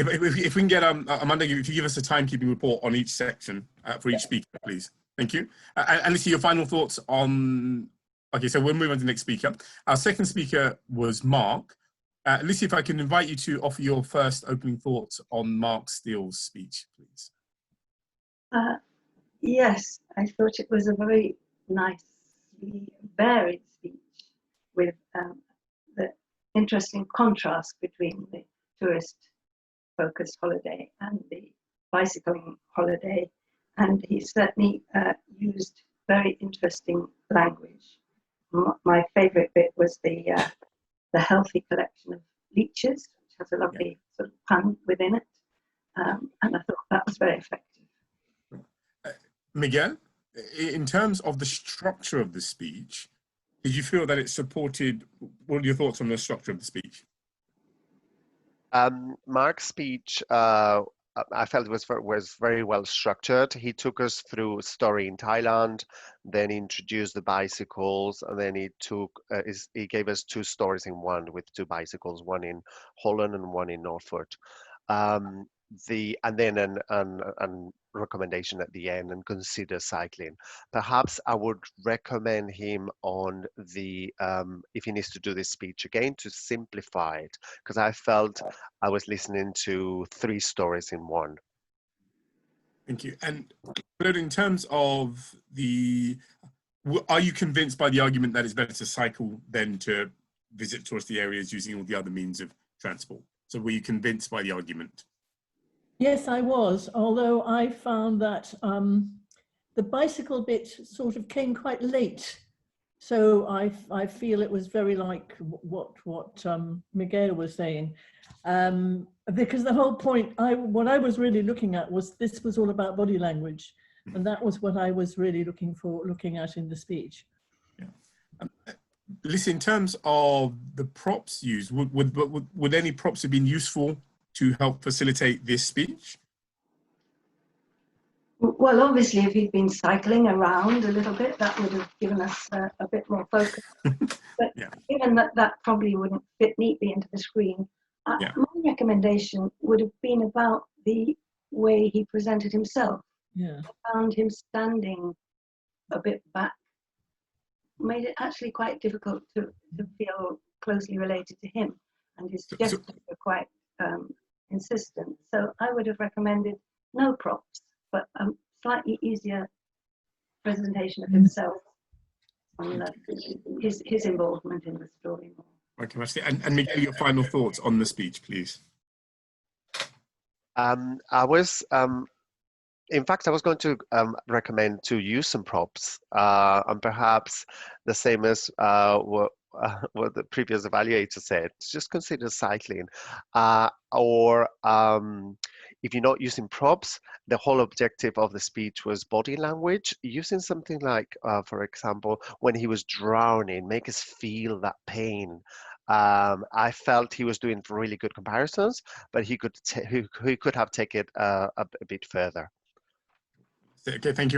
if we can get Amanda, if you give us a timekeeping report on each section for each speaker, please. Thank you. And Lucy, your final thoughts on. Okay, so we'll move on to the next speaker. Our second speaker was Mark. Lucy, if I can invite you to offer your first opening thoughts on Mark Steele's speech, please. Yes, I thought it was a very nicely varied speech with the interesting contrast between the tourist-focused holiday and the bicycling holiday. And he certainly used very interesting language. My favourite bit was the healthy collection of leeches, which has a lovely sort of pun within it. And I thought that was very effective. Miguel, in terms of the structure of the speech, did you feel that it supported, what are your thoughts on the structure of the speech? Mark's speech, I felt was very well structured. He took us through a story in Thailand, then introduced the bicycles, and then he gave us two stories in one with two bicycles, one in Holland and one in Norfolk. And then an recommendation at the end, and consider cycling. Perhaps I would recommend him on the if he needs to do this speech again, to simplify it, because I felt I was listening to three stories in one. Thank you. And but in terms of are you convinced by the argument that it's better to cycle than to visit touristy areas using all the other means of transport? So were you convinced by the argument? Yes, I was, although I found that the bicycle bit sort of came quite late. So I feel it was very like what Miguel was saying, because the whole point, what I was really looking at was this was all about body language, and that was what I was really looking at in the speech. Yeah. Listen, in terms of the props used, would any props have been useful to help facilitate this speech? Well, obviously, if he'd been cycling around a little bit, that would have given us a bit more focus. But given that probably wouldn't fit neatly into the screen, my recommendation would have been about the way he presented himself. Yeah. I found him standing a bit back, made it actually quite difficult to feel closely related to him, and his gestures were quite insistent. So I would have recommended no props, but a slightly easier presentation of himself on his involvement in the story. Okay, and Miguel, your final thoughts on the speech, please. In fact, I was going to recommend to use some props, and perhaps the same as what the previous evaluator said, just consider cycling, or if you're not using props, the whole objective of the speech was body language, using something like, for example, when he was drowning, make us feel that pain. I felt he was doing really good comparisons, but he could have taken it a bit further. Okay, thank you.